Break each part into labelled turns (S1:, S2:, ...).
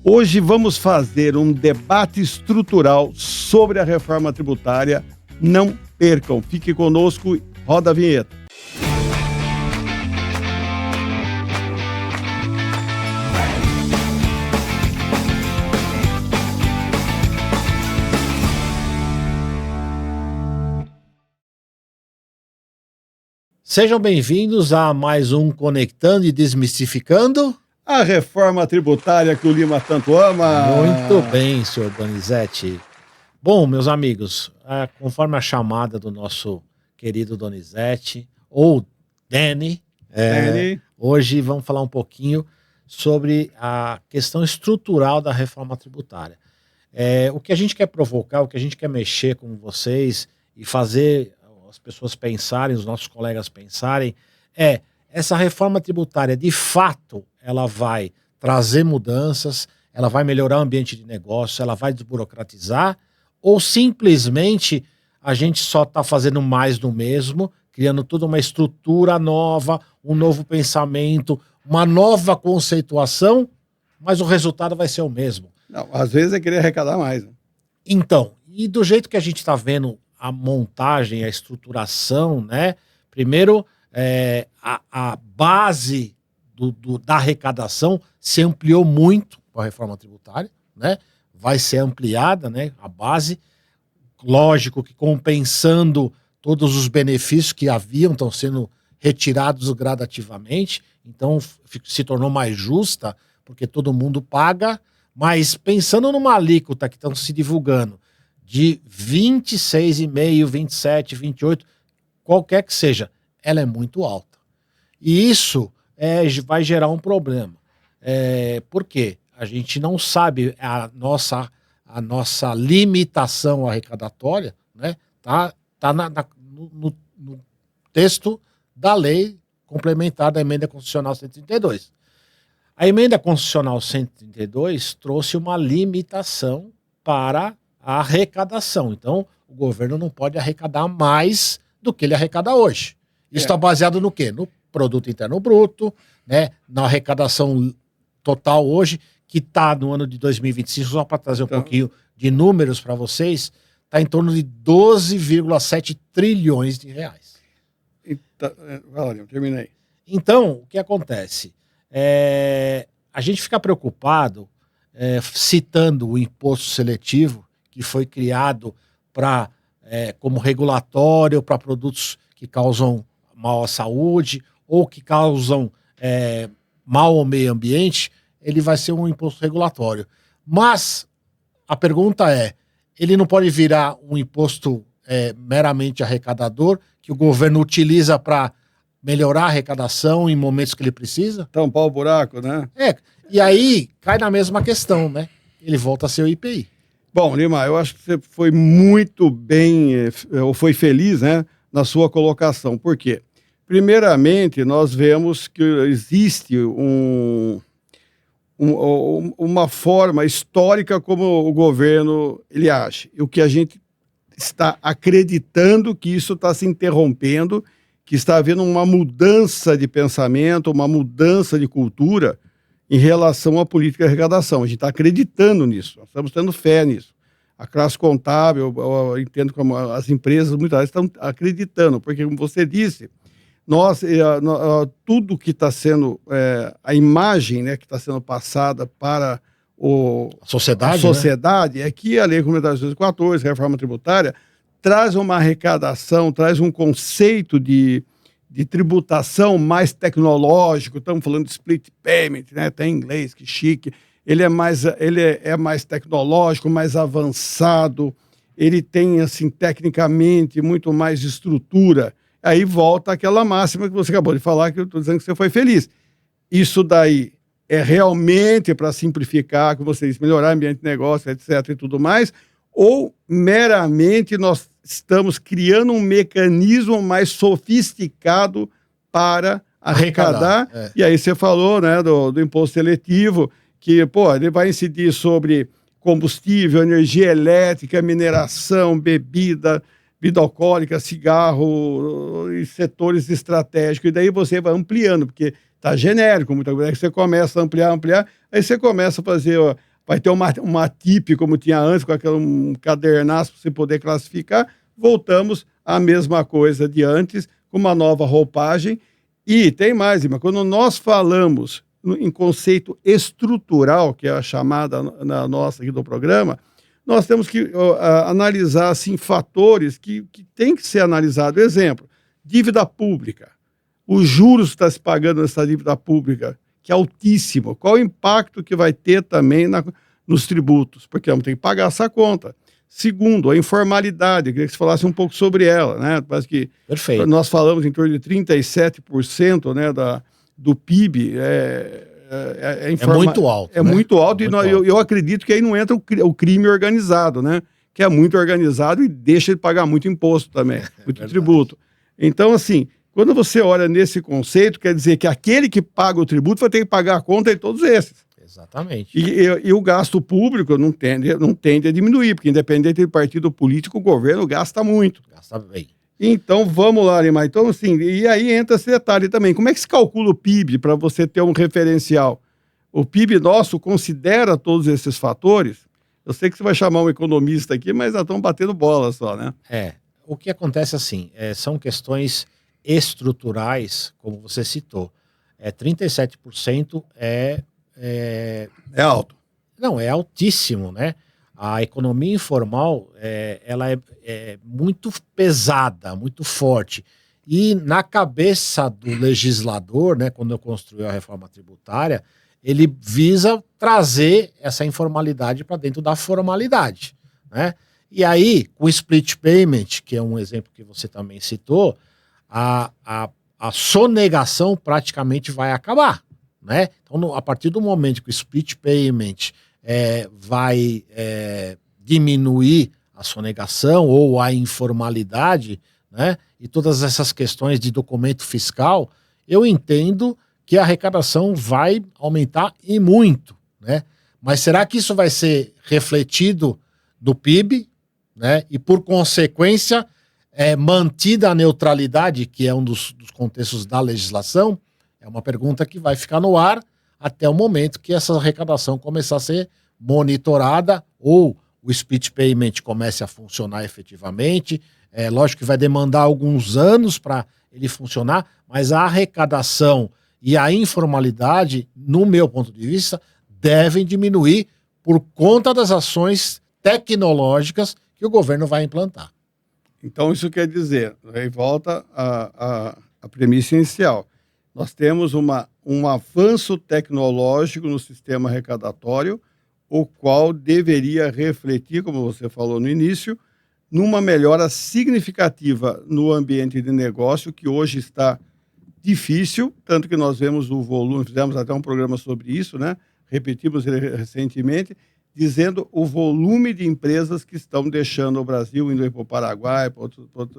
S1: Hoje vamos fazer um debate estrutural sobre a reforma tributária. Não percam, fique conosco, roda a vinheta.
S2: Sejam bem-vindos a mais um Conectando e Desmistificando
S1: a reforma tributária que o Lima tanto ama.
S2: Muito bem, senhor Donizete. Bom, meus amigos, conforme a chamada do nosso querido Donizete, ou Danny, hoje vamos falar um pouquinho sobre a questão estrutural da reforma tributária. O que a gente quer provocar, o que a gente quer mexer com vocês e fazer as pessoas pensarem, os nossos colegas pensarem, essa reforma tributária, de fato, ela vai trazer mudanças, ela vai melhorar o ambiente de negócio, ela vai desburocratizar, ou simplesmente a gente só está fazendo mais do mesmo, criando toda uma estrutura nova, um novo pensamento, uma nova conceituação, mas o resultado vai ser o mesmo.
S1: Não, às vezes é querer arrecadar mais. Né?
S2: Então, e do jeito que a gente está vendo a montagem, a estruturação, né? Primeiro, a base da arrecadação se ampliou muito com a reforma tributária, né? Vai ser ampliada, né? A base, lógico que compensando todos os benefícios que haviam, estão sendo retirados gradativamente, então se tornou mais justa, porque todo mundo paga, mas pensando numa alíquota que estão se divulgando, de 26,5%, 27%, 28%, qualquer que seja, ela é muito alta. E isso vai gerar um problema. Por quê? A gente não sabe a nossa limitação arrecadatória, né? Tá no texto da lei complementar da Emenda Constitucional 132. A Emenda Constitucional 132 trouxe uma limitação para a arrecadação. Então, o governo não pode arrecadar mais do que ele arrecada hoje. Isso está baseado no quê? No Produto Interno Bruto, né? Na arrecadação total hoje, que está no ano de 2025, só para trazer um pouquinho de números para vocês, está em torno de 12,7 trilhões de reais.
S1: Então, Valeu, terminei.
S2: Então, o que acontece? A gente fica preocupado citando o imposto seletivo, que foi criado como regulatório para produtos que causam mal à saúde ou que causam mal ao meio ambiente, ele vai ser um imposto regulatório. Mas a pergunta ele não pode virar um imposto meramente arrecadador, que o governo utiliza para melhorar a arrecadação em momentos que ele precisa?
S1: Tampar o buraco, né?
S2: E aí cai na mesma questão, né? Ele volta a ser o IPI.
S1: Bom, Lima, eu acho que você foi muito bem, ou foi feliz, né, na sua colocação. Por quê? Primeiramente, nós vemos que existe uma forma histórica como o governo ele age. E o que a gente está acreditando que isso está se interrompendo, que está havendo uma mudança de pensamento, uma mudança de cultura em relação à política de arrecadação. A gente está acreditando nisso, nós estamos tendo fé nisso. A classe contábil, eu entendo como as empresas, muitas vezes estão acreditando, porque, como você disse, tudo que está sendo, a imagem, né, que está sendo passada para a sociedade, né? É que a Lei Complementar 214, a reforma tributária, traz uma arrecadação, traz um conceito de tributação mais tecnológico. Estamos falando de split payment, né? Tem em inglês, que chique. Ele é mais tecnológico, mais avançado, ele tem, assim, tecnicamente, muito mais estrutura. Aí volta aquela máxima que você acabou de falar, que eu estou dizendo que você foi feliz. Isso daí é realmente para simplificar, como você disse, melhorar o ambiente de negócio, etc. e tudo mais, ou meramente nós estamos criando um mecanismo mais sofisticado para arrecadar. E aí você falou, né, do imposto seletivo, que, ele vai incidir sobre combustível, energia elétrica, mineração, bebida alcoólica, cigarro e setores estratégicos. E daí você vai ampliando, porque está genérico, muita coisa. Aí você começa a ampliar, aí você começa a fazer vai ter uma TIP como tinha antes, com aquele cadernaço para você poder classificar. Voltamos à mesma coisa de antes, com uma nova roupagem. E tem mais, Lima, quando nós falamos em conceito estrutural, que é a chamada na nossa aqui do programa, nós temos que analisar assim, fatores que têm que ser analisados. Exemplo, dívida pública. Os juros que está se pagando nessa dívida pública, que é altíssimo. Qual o impacto que vai ter também nos tributos? Porque vamos ter que pagar essa conta. Segundo, a informalidade. Eu queria que você falasse um pouco sobre ela, né? Parece que
S2: Perfeito.
S1: Nós falamos em torno de 37%, né, do PIB.
S2: É muito alto.
S1: É, né? Muito alto. Eu acredito que aí não entra o crime organizado, né? Que é muito organizado e deixa de pagar muito imposto também, muito tributo. Então, assim, quando você olha nesse conceito, quer dizer que aquele que paga o tributo vai ter que pagar a conta de todos esses.
S2: Exatamente.
S1: E o gasto público não tende a diminuir, porque independente de partido político, o governo gasta muito.
S2: Gasta bem.
S1: Então, vamos lá, Lima. Então, assim, e aí entra esse detalhe também. Como é que se calcula o PIB para você ter um referencial? O PIB nosso considera todos esses fatores? Eu sei que você vai chamar um economista aqui, mas nós estamos batendo bola só, né?
S2: O que acontece assim, são questões estruturais, como você citou. 37% é
S1: alto.
S2: Não, é altíssimo, né? A economia informal, ela é muito pesada, muito forte. E na cabeça do legislador, né, quando eu construí a reforma tributária, ele visa trazer essa informalidade para dentro da formalidade, né? E aí, com o split payment, que é um exemplo que você também citou, a sonegação praticamente vai acabar, né? Então, a partir do momento que o split payment vai diminuir a sonegação ou a informalidade, né? E todas essas questões de documento fiscal, eu entendo que a arrecadação vai aumentar e muito, né? Mas será que isso vai ser refletido no PIB, né? E por consequência mantida a neutralidade, que é um dos contextos da legislação? É uma pergunta que vai ficar no ar até o momento que essa arrecadação começar a ser monitorada ou o split payment comece a funcionar efetivamente. Lógico que vai demandar alguns anos para ele funcionar, mas a arrecadação e a informalidade, no meu ponto de vista, devem diminuir por conta das ações tecnológicas que o governo vai implantar.
S1: Então, isso quer dizer, aí volta a premissa inicial. Nós temos um avanço tecnológico no sistema arrecadatório, o qual deveria refletir, como você falou no início, numa melhora significativa no ambiente de negócio, que hoje está difícil, tanto que nós vemos o volume, fizemos até um programa sobre isso, né? Repetimos ele recentemente, dizendo o volume de empresas que estão deixando o Brasil, indo para o Paraguai, para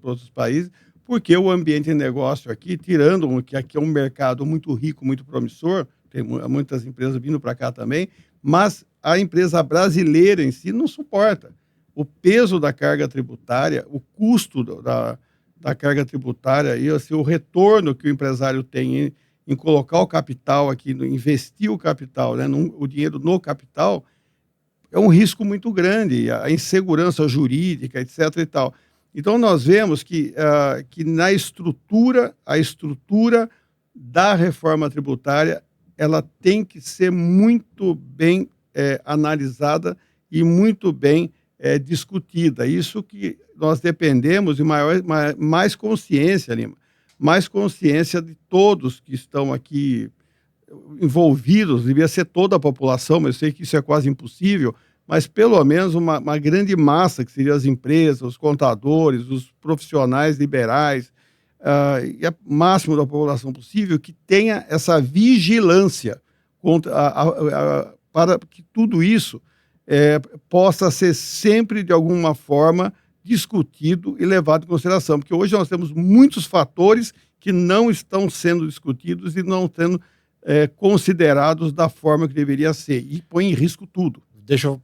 S1: outros países, porque o ambiente de negócio aqui, tirando que aqui é um mercado muito rico, muito promissor, tem muitas empresas vindo para cá também, mas a empresa brasileira em si não suporta. O peso da carga tributária, o custo da carga tributária e assim, o retorno que o empresário tem em colocar o capital aqui, investir o capital, né, o dinheiro no capital, é um risco muito grande, a insegurança jurídica, etc. e tal. Então, nós vemos que na estrutura, a estrutura da reforma tributária, ela tem que ser muito bem analisada e muito bem discutida. Isso que nós dependemos de mais consciência, Lima, mais consciência de todos que estão aqui envolvidos, devia ser toda a população, mas eu sei que isso é quase impossível, mas pelo menos uma grande massa, que seriam as empresas, os contadores, os profissionais liberais, e o máximo da população possível, que tenha essa vigilância para que tudo isso possa ser sempre, de alguma forma, discutido e levado em consideração. Porque hoje nós temos muitos fatores que não estão sendo discutidos e não sendo considerados da forma que deveria ser, e põe em risco tudo.
S2: Deixa eu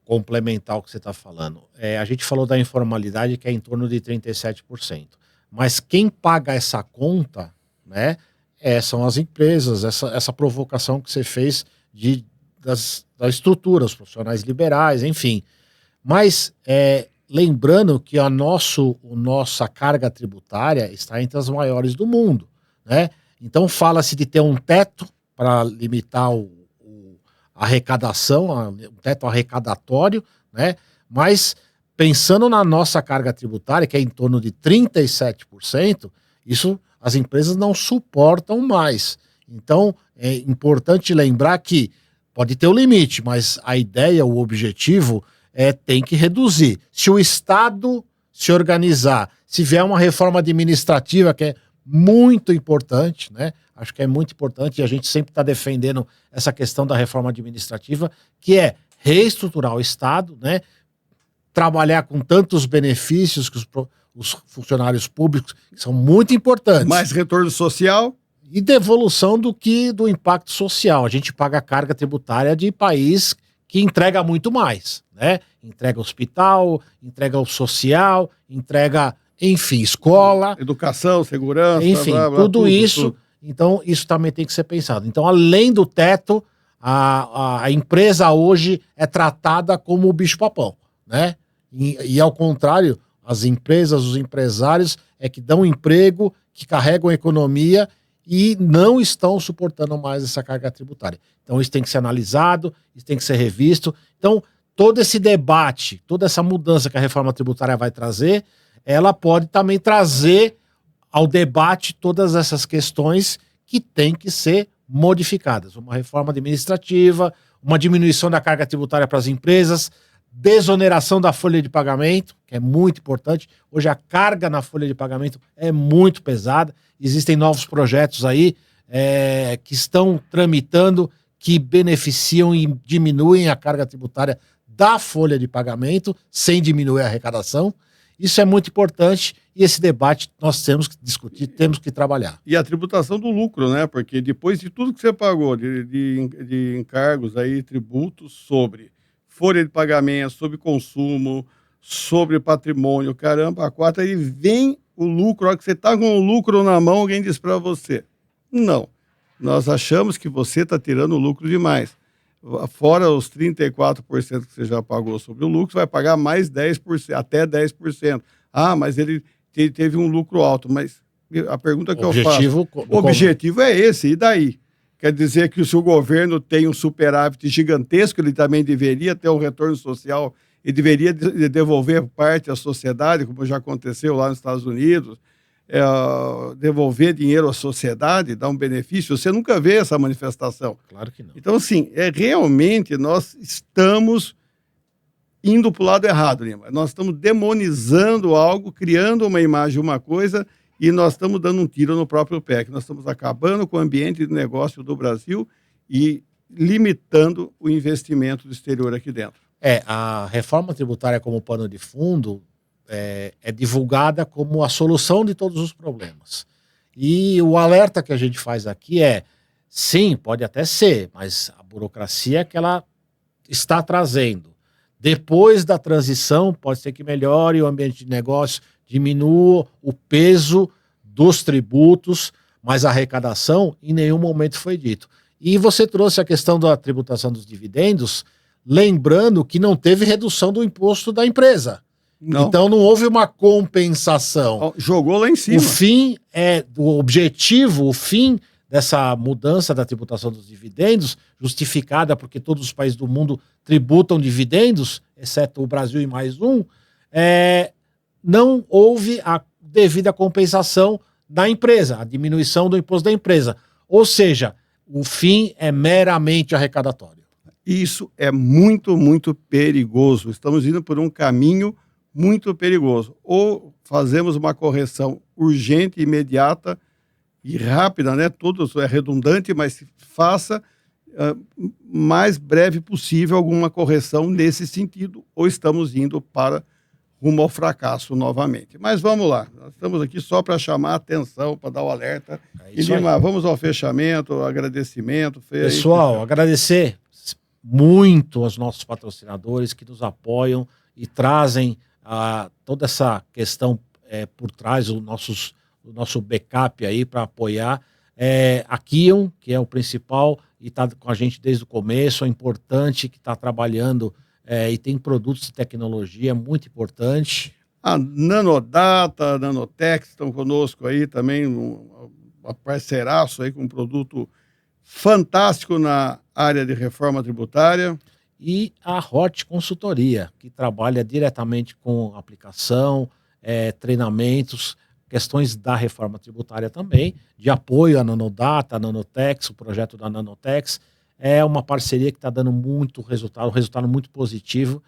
S2: complementar o que você está falando. A gente falou da informalidade, que é em torno de 37%. Mas quem paga essa conta, né, são as empresas. Essa provocação que você fez de da estrutura, os profissionais liberais, enfim. Mas lembrando que nossa carga tributária está entre as maiores do mundo, né? Então fala-se de ter um teto para limitar a arrecadação, um teto arrecadatório, né? Mas pensando na nossa carga tributária, que é em torno de 37%, isso as empresas não suportam mais. Então é importante lembrar que pode ter o limite, mas a ideia, o objetivo tem que reduzir. Se o Estado se organizar, se vier uma reforma administrativa, que é muito importante, né? Acho que é muito importante, e a gente sempre está defendendo essa questão da reforma administrativa, que é reestruturar o Estado, né? Trabalhar com tantos benefícios que os funcionários públicos, que são muito importantes.
S1: Mais retorno social.
S2: E devolução do impacto social. A gente paga a carga tributária de país que entrega muito mais, né? Entrega hospital, entrega o social, entrega, enfim, escola.
S1: Educação, segurança,
S2: enfim,
S1: blá, blá,
S2: tudo isso. Tudo. Então, isso também tem que ser pensado. Então, além do teto, a empresa hoje é tratada como o bicho-papão, né? E ao contrário, as empresas, os empresários é que dão emprego, que carregam a economia e não estão suportando mais essa carga tributária. Então isso tem que ser analisado, isso tem que ser revisto. Então todo esse debate, toda essa mudança que a reforma tributária vai trazer, ela pode também trazer ao debate todas essas questões que têm que ser modificadas. Uma reforma administrativa, uma diminuição da carga tributária para as empresas, desoneração da folha de pagamento, que é muito importante. Hoje a carga na folha de pagamento é muito pesada. Existem novos projetos aí que estão tramitando, que beneficiam e diminuem a carga tributária da folha de pagamento, sem diminuir a arrecadação. Isso é muito importante e esse debate nós temos que discutir, temos que trabalhar.
S1: E a tributação do lucro, né? Porque depois de tudo que você pagou, de encargos aí, tributos sobre folha de pagamento, sobre consumo, sobre patrimônio, caramba, a quatro, aí vem o lucro, a hora que você está com o lucro na mão, alguém diz para você, não, nós achamos que você está tirando o lucro demais. Fora os 34% que você já pagou sobre o lucro, você vai pagar mais 10%, até 10%. Ah, mas ele teve um lucro alto, mas a pergunta que eu faço, o objetivo é esse, e daí? Quer dizer que se o governo tem um superávit gigantesco, ele também deveria ter um retorno social e deveria devolver parte à sociedade, como já aconteceu lá nos Estados Unidos, devolver dinheiro à sociedade, dar um benefício. Você nunca vê essa manifestação.
S2: Claro que não.
S1: Então, assim, realmente nós estamos indo para o lado errado, Lima. Nós estamos demonizando algo, criando uma imagem, uma coisa, e nós estamos dando um tiro no próprio pé, que nós estamos acabando com o ambiente de negócio do Brasil e limitando o investimento do exterior aqui dentro.
S2: A reforma tributária como pano de fundo é divulgada como a solução de todos os problemas. E o alerta que a gente faz aqui sim, pode até ser, mas a burocracia que ela está trazendo. Depois da transição, pode ser que melhore o ambiente de negócio, diminua o peso dos tributos, mas a arrecadação em nenhum momento foi dito. E você trouxe a questão da tributação dos dividendos, lembrando que não teve redução do imposto da empresa. Não. Então não houve uma compensação.
S1: Jogou lá em cima.
S2: O fim dessa mudança da tributação dos dividendos, justificada porque todos os países do mundo tributam dividendos, exceto o Brasil e mais um, não houve a devida compensação da empresa, a diminuição do imposto da empresa. Ou seja, o fim é meramente arrecadatório.
S1: Isso é muito, muito perigoso. Estamos indo por um caminho muito perigoso. Ou fazemos uma correção urgente, imediata e rápida, né? Tudo é redundante, mas faça mais breve possível alguma correção nesse sentido, ou estamos indo rumo ao fracasso novamente. Mas vamos lá, nós estamos aqui só para chamar a atenção, para dar o alerta. E Lima, vamos ao fechamento, agradecimento.
S2: Pessoal, agradecer muito aos nossos patrocinadores que nos apoiam e trazem toda essa questão por trás, o nosso backup aí para apoiar. A Kion, que é o principal e está com a gente desde o começo, é importante, que está trabalhando e tem produtos de tecnologia muito importante.
S1: A Nanodata, a Nanotex estão conosco aí também, uma parceiraço aí com um produto fantástico na área de reforma tributária.
S2: E a Hort Consultoria, que trabalha diretamente com aplicação, treinamentos, questões da reforma tributária também, de apoio à Nanodata, à Nanotex, o projeto da Nanotex. É uma parceria que está dando muito resultado, um resultado muito positivo,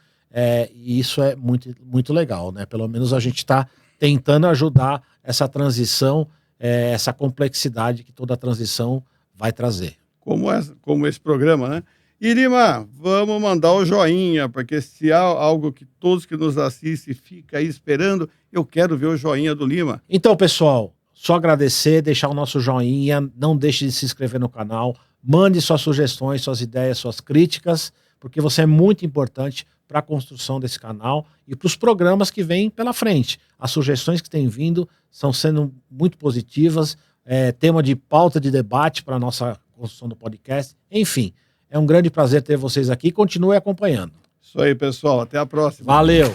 S2: e isso é muito, muito legal, né? Pelo menos a gente está tentando ajudar essa transição, essa complexidade que toda a transição vai trazer.
S1: Como esse programa, né? E Lima, vamos mandar o joinha, porque se há algo que todos que nos assistem ficam aí esperando, eu quero ver o joinha do Lima.
S2: Então, pessoal, só agradecer, deixar o nosso joinha, não deixe de se inscrever no canal, mande suas sugestões, suas ideias, suas críticas, porque você é muito importante para a construção desse canal e para os programas que vêm pela frente. As sugestões que têm vindo estão sendo muito positivas, tema de pauta de debate para a nossa construção do podcast, enfim. É um grande prazer ter vocês aqui. Continue acompanhando.
S1: Isso aí, pessoal. Até a próxima.
S2: Valeu.